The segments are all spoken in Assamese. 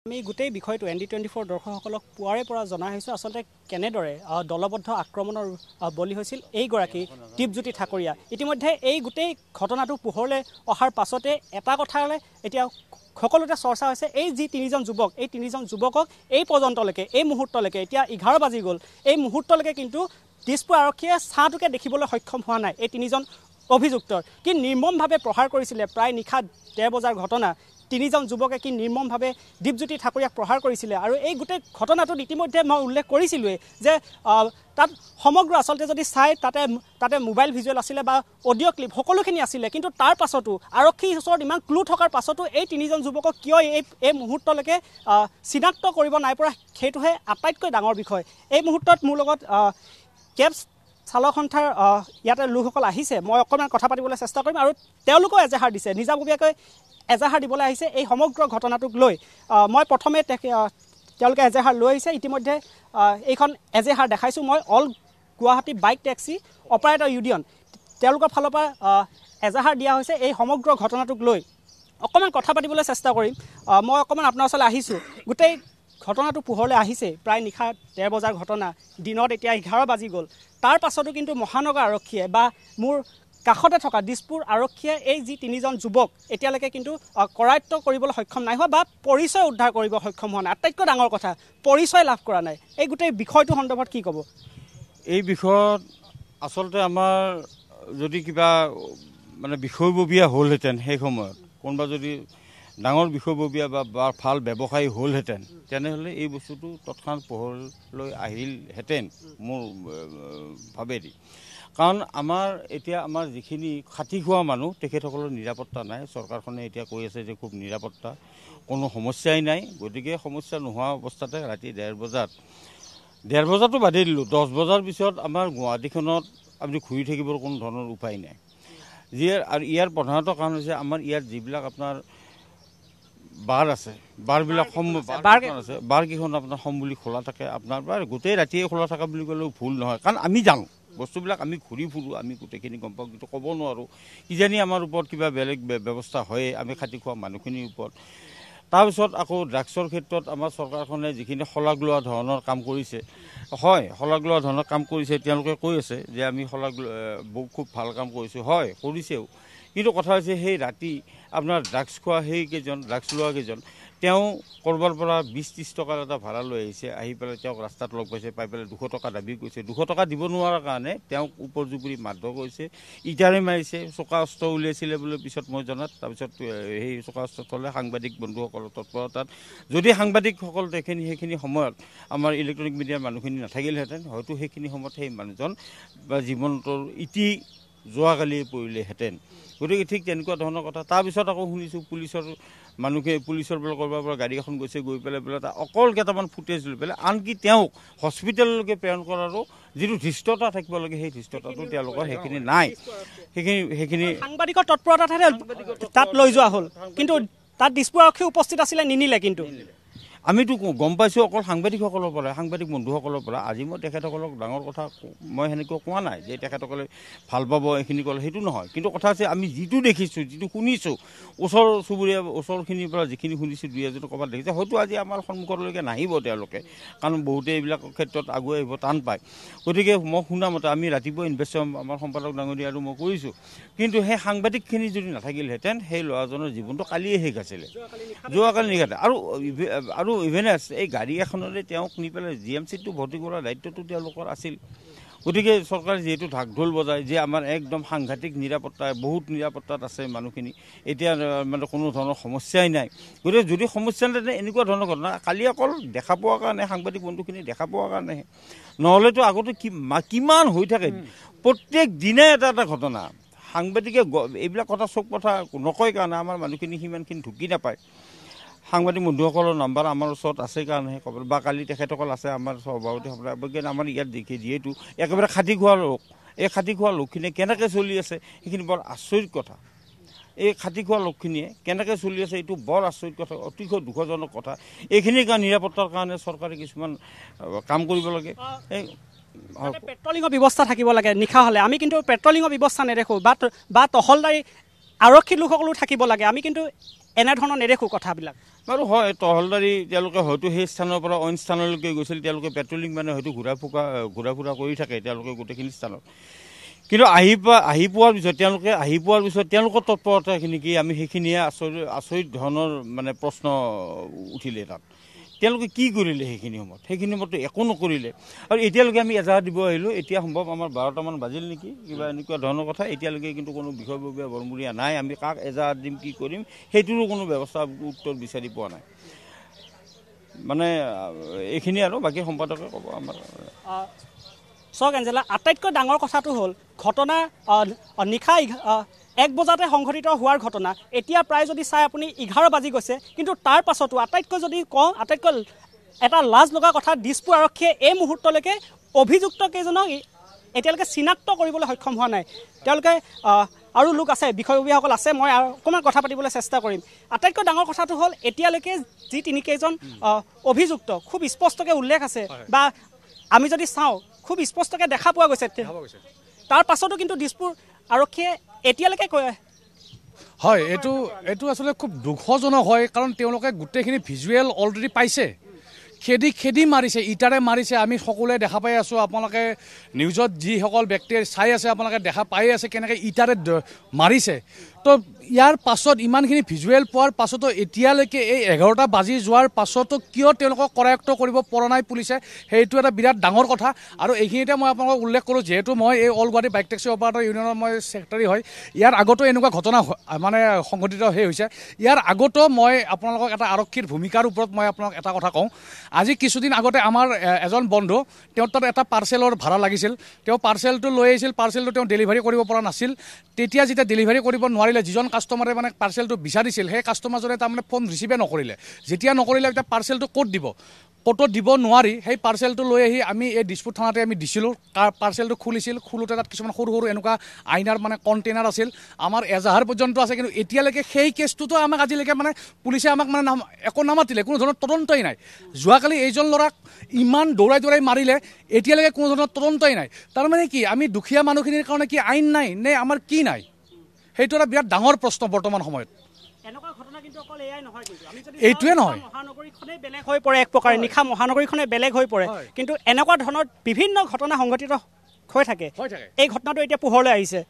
আমি গোটেই বিষয়টো ND24 দৰ্শকসকলক পুৱাৰে পৰা জনাই হৈছোঁ আচলতে কেনেদৰে দলবদ্ধ আক্ৰমণৰ বলি হৈছিল এইগৰাকী দীপজ্যোতি ঠাকুৰীয়া। ইতিমধ্যে এই গোটেই ঘটনাটো পোহৰলৈ অহাৰ পাছতে এটা কথালৈ এতিয়া সকলোতে চৰ্চা হৈছে এই যি তিনিজন যুৱক এই তিনিজন যুৱকক এই পৰ্যন্তলৈকে এই মুহূৰ্তলৈকে এতিয়া 11 বাজি গ'ল এই মুহূৰ্তলৈকে কিন্তু দিছপুৰ আৰক্ষীয়ে ছাটোকে দেখিবলৈ সক্ষম হোৱা নাই। এই তিনিজন অভিযুক্তৰ কি নিৰ্মমভাৱে প্ৰহাৰ কৰিছিলে প্ৰায় নিশা 1:30 বজাৰ ঘটনা তিনিজন যুৱকে কি নিৰ্মমভাৱে দীপজ্যোতি ঠাকুৰীয়াক প্ৰহাৰ কৰিছিলে আৰু এই গোটেই ঘটনাটোত ইতিমধ্যে মই উল্লেখ কৰিছিলোঁৱেই যে তাত সমগ্ৰ আচলতে যদি চাই তাতে মোবাইল ভিজুৱেল আছিলে বা অডিঅ' ক্লিপ সকলোখিনি আছিলে কিন্তু তাৰ পাছতো আৰক্ষীৰ ওচৰত ইমান ক্লু থকাৰ পাছতো এই তিনিজন যুৱকক কিয় এই মুহূৰ্তলৈকে চিনাক্ত কৰিব নাই পৰা সেইটোহে আটাইতকৈ ডাঙৰ বিষয়। এই মুহূৰ্তত মোৰ লগত কেব চালক সন্থাৰ ইয়াতে লোকসকল আহিছে মই অকণমান কথা পাতিবলৈ চেষ্টা কৰিম আৰু তেওঁলোকেও এজাহাৰ দিছে নিজাববীয়াকৈ এজাহাৰ দিবলৈ আহিছে এই সমগ্ৰ ঘটনাটোক লৈ। মই প্ৰথমে তেওঁলোকে এজাহাৰ লৈ আহিছে ইতিমধ্যে এইখন এজাহাৰ দেখাইছোঁ মই all Guwahati bike taxi operator union তেওঁলোকৰ ফালৰ পৰা এজাহাৰ দিয়া হৈছে এই সমগ্ৰ ঘটনাটোক লৈ। অকণমান কথা পাতিবলৈ চেষ্টা কৰিম মই অকণমান আপোনাৰ ওচৰলৈ আহিছোঁ। গোটেই ঘটনাটো পোহৰলৈ আহিছে প্ৰায় নিশা 1:30 বজাৰ ঘটনা দিনত এতিয়া 11 বাজি গ'ল তাৰ পাছতো কিন্তু মহানগৰ আৰক্ষীয়ে বা মোৰ কাষতে থকা দিছপুৰ আৰক্ষীয়ে এই যি তিনিজন যুৱক এতিয়ালৈকে কিন্তু কৰায়ত্ব কৰিবলৈ সক্ষম নাই হোৱা বা পৰিচয় উদ্ধাৰ কৰিব সক্ষম হোৱা নাই। আটাইতকৈ ডাঙৰ কথা পৰিচয় লাভ কৰা নাই। এই গোটেই বিষয়টো সন্দৰ্ভত কি ক'ব? এই বিষয়ত আচলতে আমাৰ যদি কিবা মানে বিষয়ববীয়া হ'লহেঁতেন সেই সময়ত কোনোবা যদি ডাঙৰ বিষয়ববীয়া বা ভাল ব্যৱসায়ী হ'লহেঁতেন তেনেহ'লে এই বস্তুটো তৎক্ষণাৎ পোহৰলৈ আহিলহেঁতেন মোৰ ভাৱেদি। কাৰণ এতিয়া আমাৰ যিখিনি খাটি খোৱা মানুহ তেখেতসকলৰ নিৰাপত্তা নাই। চৰকাৰখনে এতিয়া কৈ আছে যে খুব নিৰাপত্তা কোনো সমস্যাই নাই। গতিকে সমস্যা নোহোৱা অৱস্থাতে ৰাতি 1:30 বজাতো বাদেই দিলোঁ 10 বজাৰ পিছত আমাৰ গুৱাহাটীখনত আপুনি ঘূৰি থাকিবৰ কোনো ধৰণৰ উপায় নাই। আৰু ইয়াৰ প্ৰধানত কাৰণ হৈছে আমাৰ ইয়াত যিবিলাক আপোনাৰ বাৰ আছে বাৰবিলাক আছে বাৰকেইখন আপোনাৰ সম বুলি খোলা থাকে আপোনাৰ বাৰ গোটেই ৰাতিয়ে খোলা থকা বুলি ক'লেও ভুল নহয়। কাৰণ আমি জানো বস্তুবিলাক আমি ঘূৰি ফুৰোঁ আমি গোটেইখিনি গম পাওঁ কিন্তু ক'ব নোৱাৰোঁ কিজানি আমাৰ ওপৰত কিবা বেলেগ ব্যৱস্থা হয়ে আমি খাটি খোৱা মানুহখিনিৰ ওপৰত। তাৰপিছত আকৌ ড্ৰাগছৰ ক্ষেত্ৰত আমাৰ চৰকাৰখনে যিখিনি শলাগ লোৱা ধৰণৰ কাম কৰিছে হয় শলাগ লোৱা ধৰণৰ কাম কৰিছে তেওঁলোকে কৈ আছে যে আমি খুব ভাল কাম কৰিছোঁ হয় কৰিছেও কিন্তু কথা হৈছে সেই ৰাতি আপোনাৰ ড্ৰাগছ লোৱা কেইজন তেওঁ ক'ৰবাৰ পৰা 20-30 টকাৰ এটা ভাড়া লৈ আহিছে আহি পেলাই তেওঁক ৰাস্তাত লগ পাইছে পাই পেলাই 200 টকা দাবী কৰিছে 200 টকা দিব নোৱাৰাৰ কাৰণে তেওঁক ওপৰ জুপুৰি মাৰধৰ কৰিছে ইটাৰে মাৰিছে চোকা অস্ত্ৰ উলিয়াইছিলে বুলি পিছত মই জনাত। তাৰপিছত সেই চোকা অস্ত্ৰ থ'লে সাংবাদিক বন্ধুসকলৰ তৎপৰতাত যদি সাংবাদিকসকল সেইখিনি সময়ত আমাৰ ইলেক্ট্ৰনিক মিডিয়াৰ মানুহখিনি নাথাকিলহেঁতেন হয়তো সেইখিনি সময়ত সেই মানুহজন বা জীৱনটোৰ যোৱাকালিয়ে পৰিলেহেঁতেন। গতিকে ঠিক তেনেকুৱা ধৰণৰ কথা। তাৰপিছত আকৌ শুনিছোঁ পুলিচৰ ক'ৰবাৰ পৰা গাড়ী এখন গৈছে গৈ পেলাই অকল কেইটামান ফুটেজ লৈ পেলাই আনকি তেওঁক হস্পিটেললৈকে প্ৰেৰণ কৰাৰো যিটো ধৃষ্টতা থাকিব লাগে সেই ধৃষ্টতাটো তেওঁলোকৰ সেইখিনি নাই। সেইখিনি সাংবাদিকৰ তৎপৰতাতহে তাত লৈ যোৱা হ'ল কিন্তু তাত দিছপুৰ আৰক্ষী উপস্থিত আছিলে নিনিলে। কিন্তু আমিতো গম পাইছোঁ অকল সাংবাদিকসকলৰ পৰা সাংবাদিক বন্ধুসকলৰ পৰা। আজি মই তেখেতসকলক ডাঙৰ কথা মই সেনেকৈ কোৱা নাই যে তেখেতসকলে ভাল পাব এইখিনি ক'লে সেইটো নহয়। কিন্তু কথা হৈছে আমি যিটো দেখিছোঁ যিটো শুনিছোঁ ওচৰখিনিৰ পৰা যিখিনি শুনিছোঁ 2-এজন ক'ৰবাত দেখিছে হয়তো আজি আমাৰ সন্মুখলৈকে নাহিব তেওঁলোকে কাৰণ বহুতে এইবিলাক ক্ষেত্ৰত আগুৱাই আহিব টান পায়। গতিকে মই শুনামতে আমি ৰাতিপুৱা ইনভেষ্টিগেশ্যন আমাৰ সম্পাদক ডাঙৰীয়া আৰু মই কৰিছোঁ কিন্তু সেই সাংবাদিকখিনি যদি নাথাকিলহেঁতেন সেই ল'ৰাজনৰ জীৱনটো কালিয়ে শেষ আছিলে যোৱাকালি নিশাতে। আৰু ইভেনেছ এই গাড়ী এখনৰে তেওঁক নি পেলাই GMCটো ভৰ্তি কৰাৰ দায়িত্বটো তেওঁলোকৰ আছিল। গতিকে চৰকাৰে যিহেতু ঢাক ঢোল বজায় যে আমাৰ একদম সাংঘাতিক নিৰাপত্তা বহুত নিৰাপত্তাত আছে মানুহখিনি এতিয়া মানে কোনো ধৰণৰ সমস্যাই নাই। গতিকে যদি সমস্যা নাথাকে এনেকুৱা ধৰণৰ ঘটনা কালি অকল দেখা পোৱাৰ কাৰণে সাংবাদিক বন্ধুখিনি দেখা পোৱাৰ কাৰণেহে নহ'লেতো আগতে কিমান হৈ থাকে প্ৰত্যেক দিনে এটা ঘটনা। সাংবাদিকে এইবিলাক কথা চব কথা নকয় কাৰণে আমাৰ মানুহখিনি সিমানখিনি ঢুকি নাপায়। সাংবাদিক বন্ধুসকলৰ নাম্বাৰ আমাৰ ওচৰত আছে কাৰণেহে ক'ব বা কালি তেখেতসকল আছে আমাৰ সভাপতি আমাৰ ইয়াত দেখি যিহেতু একেবাৰে খাটি খোৱা লোক এই খাটি খোৱা লোকখিনিয়ে কেনেকৈ চলি আছে সেইখিনি বৰ আচৰিত কথা। এই খাটি খোৱা লোকখিনিয়ে কেনেকৈ চলি আছে এইটো বৰ আচৰিত কথা অতিশয় দুখজনক কথা। এইখিনিৰ কাৰণে নিৰাপত্তাৰ কাৰণে চৰকাৰে কিছুমান কাম কৰিব লাগে। পেট্ৰলিঙৰ ব্যৱস্থা থাকিব লাগে নিশা হ'লে। আমি কিন্তু পেট্ৰলিঙৰ ব্যৱস্থা নেদেখোঁ বা তহলদাৰী আৰক্ষী লোকসকলো থাকিব লাগে। আমি কিন্তু এনেধৰণৰ নেদেখোঁ কথাবিলাক বাৰু হয় তহলদাৰী তেওঁলোকে হয়তো সেই স্থানৰ পৰা অইন স্থানলৈকে গৈছিল তেওঁলোকে পেট্ৰলিং মানে হয়তো ঘূৰা ফুৰা কৰি থাকে তেওঁলোকে গোটেইখিনি স্থানত কিন্তু আহি পোৱাৰ পিছত তেওঁলোকৰ তৎপৰতাখিনি কি আমি সেইখিনিয়ে আচৰিত ধৰণৰ মানে প্ৰশ্ন উঠিলে তাত তেওঁলোকে কি কৰিলে সেইখিনি সময়তো একো নকৰিলে আৰু এতিয়ালৈকে আমি এজাহাৰ দিব আহিলোঁ এতিয়া সম্ভৱ আমাৰ 12টামান বাজিল নেকি কিবা এনেকুৱা ধৰণৰ কথা এতিয়ালৈকে কিন্তু কোনো বিষয়ববীয়া বৰমূৰীয়া নাই আমি কাক এজাহাৰ দিম কি কৰিম সেইটোৰো কোনো ব্যৱস্থা উত্তৰ বিচাৰি পোৱা নাই মানে এইখিনি আৰু বাকী সম্পাদকে ক'ব আমাৰ চাওক এঞ্জেলা আটাইতকৈ ডাঙৰ কথাটো হ'ল ঘটনা নিশা 1 বজাতে সংঘটিত হোৱাৰ ঘটনা এতিয়া প্ৰায় যদি চাই আপুনি 11 বাজি গৈছে কিন্তু তাৰ পাছতো আটাইতকৈ যদি কওঁ আটাইতকৈ এটা লাজ লগা কথা দিছপুৰ আৰক্ষীয়ে এই মুহূৰ্তলৈকে অভিযুক্ত কেইজনক এতিয়ালৈকে চিনাক্ত কৰিবলৈ সক্ষম হোৱা নাই তেওঁলোকে আৰু লোক আছে বিষয়ববীয়াসকল আছে মই অকণমান কথা পাতিবলৈ চেষ্টা কৰিম আটাইতকৈ ডাঙৰ কথাটো হ'ল এতিয়ালৈকে যি তিনিকেইজন অভিযুক্ত খুব স্পষ্টকৈ উল্লেখ আছে বা আমি যদি চাওঁ খুব স্পষ্টকৈ দেখা পোৱা গৈছে তাৰ পাছতো কিন্তু দিছপুৰ আৰক্ষীয়ে এতিয়ালৈকে হয় এইটো আচলতে খুব দুখজনক হয় কাৰণ তেওঁলোকে গোটেইখিনি ভিজুৱেল অলৰেডি পাইছে খেদি মাৰিছে ইটাৰে মাৰিছে আমি সকলোৱে দেখা পাই আছোঁ আপোনালোকে নিউজত যিসকল ব্যক্তিয়ে চাই আছে আপোনালোকে দেখা পাই আছে কেনেকৈ ইটাৰে মাৰিছে তো ইয়াৰ পাছত ইমানখিনি ভিজুৱেল পোৱাৰ পাছতো এতিয়ালৈকে এই 11টা বাজি যোৱাৰ পাছতো কিয় তেওঁলোকক কৰায়ত্ব কৰিব পৰা নাই পুলিচে সেইটো এটা বিৰাট ডাঙৰ কথা আৰু এইখিনিতে মই আপোনালোকক উল্লেখ কৰোঁ যিহেতু মই এই all Guwahati bike taxi operator ইউনিয়নৰ মই ছেক্ৰেটাৰী হয় ইয়াৰ আগতো এনেকুৱা ঘটনা মানে সংঘটিত হৈছে ইয়াৰ আগতো মই আপোনালোকক এটা আৰক্ষীৰ ভূমিকাৰ ওপৰত মই আপোনালোক এটা কথা কওঁ আজি কিছুদিন আগতে আমাৰ এজন বন্ধু তেওঁৰ তাত এটা পাৰ্চেলৰ ভাড়া লাগিছিল তেওঁ পাৰ্চেলটো লৈ আহিছিল পাৰ্চেলটো তেওঁ ডেলিভাৰী কৰিব পৰা নাছিল তেতিয়া যেতিয়া ডেলিভাৰী কৰিব নোৱাৰিলে যিজন কাষ্টমাৰে মানে পাৰ্চেলটো বিচাৰিছিল সেই কাষ্টমাৰজনে তাৰমানে ফোন ৰিচিভে নকৰিলে যেতিয়া নকৰিলে এতিয়া পাৰ্চেলটো ক'ত দিব ক'তো দিব নোৱাৰি সেই পাৰ্চেলটো লৈ আহি আমি এই দিছপুৰ থানাতে আমি দিছিলোঁ পাৰ্চেলটো খোলোতে তাত কিছুমান সৰু এনেকুৱা আইনাৰ মানে কণ্টেইনাৰ আছিল আমাৰ এজাহাৰ পৰ্যন্ত আছে কিন্তু এতিয়ালৈকে সেই কেছটোতো আমাক আজিলৈকে মানে পুলিচে আমাক মানে একো নামাতিলে কোনো ধৰণৰ তদন্তই নাই যোৱাকালি এইজন ল'ৰাক ইমান দৌৰাই মাৰিলে এতিয়ালৈকে কোনো ধৰণৰ তদন্তই নাই তাৰমানে কি আমি দুখীয়া মানুহখিনিৰ কাৰণে কি আইন নাই নে আমাৰ কি নাই সেইটো এটা বিৰাট ডাঙৰ প্ৰশ্ন বৰ্তমান সময়ত এইটোৱে নহয় মহানগৰীখনেই বেলেগ হৈ পৰে এক প্ৰকাৰে নিশা মহানগৰীখনে বেলেগ হৈ পৰে কিন্তু এনেকুৱা ধৰণৰ বিভিন্ন ঘটনা সংঘটিত হৈ থাকে এই ঘটনাটো এতিয়া পোহৰলৈ আহিছে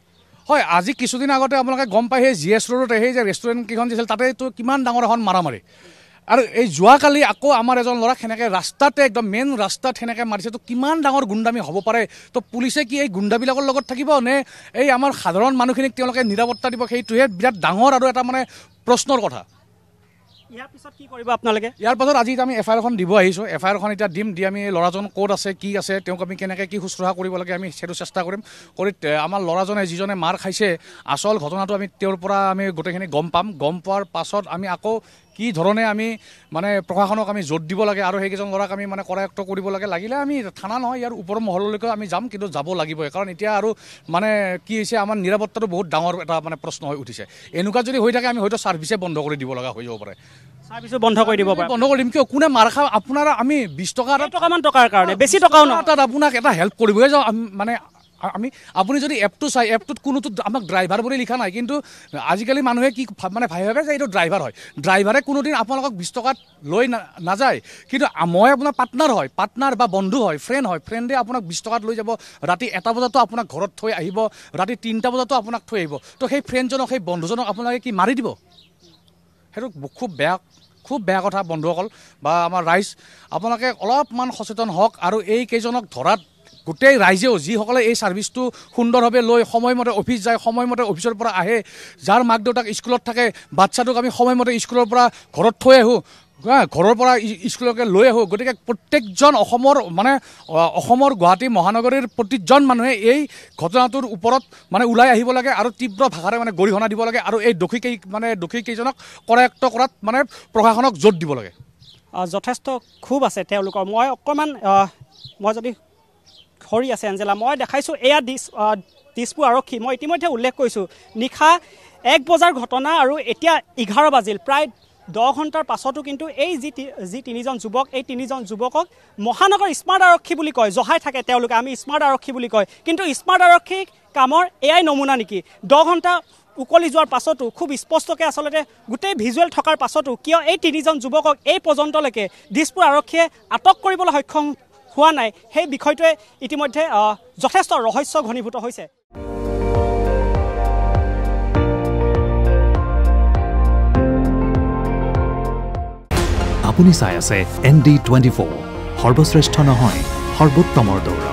হয় আজি কিছুদিন আগতে আপোনালোকে গম পাই সেই GS ৰোডত সেই যে ৰেষ্টুৰেণ্ট কেইখন দিছিল তাতেতো কিমান ডাঙৰ এখন মাৰামাৰি আৰু এই যোৱাকালি আকৌ আমাৰ এজন ল'ৰাক সেনেকৈ ৰাস্তাতে একদম মেইন ৰাস্তাত সেনেকৈ মাৰিছে তো কিমান ডাঙৰ গুণ্ডামি হ'ব পাৰে তো পুলিচে কি এই গুণ্ডাবিলাকৰ লগত থাকিব নে এই আমাৰ সাধাৰণ মানুহখিনিক তেওঁলোকে নিৰাপত্তা দিব সেইটোহে বিৰাট ডাঙৰ আৰু এটা মানে প্ৰশ্নৰ কথা ইয়াৰ পিছত কি কৰিব আপোনালোকে ইয়াৰ পাছত আজি আমি FIR এখন দিব আহিছোঁ FIR এখন এতিয়া দিম দি আমি ল'ৰাজন ক'ত আছে কি আছে তেওঁক আমি কেনেকৈ কি শুশ্ৰূষা কৰিব লাগে আমি সেইটো চেষ্টা কৰিম কৰি আমাৰ ল'ৰাজনে যিজনে মাৰ খাইছে আচল ঘটনাটো আমি তেওঁৰ পৰা আমি গোটেইখিনি গম পাম গম পোৱাৰ পাছত আমি আকৌ কি ধৰণে আমি মানে প্ৰশাসনক আমি জোৰ দিব লাগে আৰু সেইকেইজন ল'ৰাক আমি মানে কৰায়ত্ব কৰিব লাগে লাগিলে আমি থানা নহয় ইয়াৰ ওপৰৰ মহললৈকে আমি যাম কিন্তু যাব লাগিবই কাৰণ এতিয়া আৰু মানে কি হৈছে আমাৰ নিৰাপত্তাটো বহুত ডাঙৰ এটা মানে প্ৰশ্ন হৈ উঠিছে এনেকুৱা যদি হৈ থাকে আমি হয়তো ছাৰ্ভিচে বন্ধ কৰি দিব লগা হৈ যাব পাৰে ছাৰ্ভিচো বন্ধ কৰি দিব পাৰে বন্ধ কৰি দিম কিয় কোনে মাৰ খা আপোনাৰ আমি 20 টকামান টকাৰ কাৰণে বেছি টকাও নহয় তাত আপোনাক এটা হেল্প কৰিবই যাওঁ মানে আপুনি যদি এপটো চাই এপটোত কোনোটো আমাক ড্ৰাইভাৰ বুলি লিখা নাই কিন্তু আজিকালি মানুহে কি মানে ভাবে যে এইটো ড্ৰাইভাৰ হয় ড্ৰাইভাৰে কোনোদিন আপোনালোকক 20 টকাত লৈ নাযায় কিন্তু মই আপোনাৰ পাৰ্টনাৰ বা বন্ধু হয় ফ্ৰেণ্ডে আপোনাক 20 টকাত লৈ যাব ৰাতি 1টা বজাতো আপোনাক ঘৰত থৈ আহিব ৰাতি 3টা বজাতো আপোনাক থৈ আহিব তো সেই ফ্ৰেণ্ডজনক সেই বন্ধুজনক আপোনালোকে কি মাৰি দিব সেইটো খুব বেয়া কথা বন্ধুসকল বা আমাৰ ৰাইজ আপোনালোকে অলপমান সচেতন হওক আৰু এই কেইজনক ধৰাত গোটেই ৰাইজেও যিসকলে এই ছাৰ্ভিচটো সুন্দৰভাৱে লৈ সময়মতে অফিচ যায় সময়মতে অফিচৰ পৰা আহে যাৰ মাক দেউতাক স্কুলত থাকে বাচ্চাটোক আমি সময়মতে স্কুলৰ পৰা ঘৰত থৈ আহোঁ ঘৰৰ পৰা স্কুললৈকে লৈ আহোঁ গতিকে প্ৰত্যেকজন অসমৰ গুৱাহাটী মহানগৰীৰ প্ৰতিজন মানুহে এই ঘটনাটোৰ ওপৰত মানে ওলাই আহিব লাগে আৰু তীব্ৰ ভাষাৰে মানে গৰিহণা দিব লাগে আৰু এই দোষী কেইজনক কৰায়ত্ব কৰাত মানে প্ৰশাসনক জোৰ দিব লাগে যথেষ্ট ক্ষোভ আছে তেওঁলোকৰ মই অকণমান মই যদি খৰি আছে এঞ্জেলা মই দেখাইছোঁ এয়া দিছপুৰ আৰক্ষী মই ইতিমধ্যে উল্লেখ কৰিছোঁ নিশা 1 বজাৰ ঘটনা আৰু এতিয়া 11 বাজিল প্ৰায় 10 ঘণ্টাৰ পাছতো কিন্তু এই যি তিনিজন যুৱক এই তিনিজন যুৱকক মহানগৰ স্মাৰ্ট আৰক্ষী বুলি কয় জহাই থাকে তেওঁলোকে আমি স্মাৰ্ট আৰক্ষী বুলি কয় কিন্তু স্মাৰ্ট আৰক্ষী কামৰ এয়াই নমুনা নেকি 10 ঘণ্টা উকলি যোৱাৰ পাছতো খুব স্পষ্টকৈ আচলতে গোটেই ভিজুৱেল থকাৰ পাছতো কিয় এই তিনিজন যুৱকক এই পৰ্যন্তলৈকে দিছপুৰ আৰক্ষীয়ে আটক কৰিবলৈ সক্ষম হোৱা নাই সেই বিষয়টোৱে ইতিমধ্যে যথেষ্ট ৰহস্য ঘনীভূত হৈছে। আপুনি চাই আছে ND24 সৰ্বশ্ৰেষ্ঠ নহয় সৰ্বোত্তমৰ দৌৰা।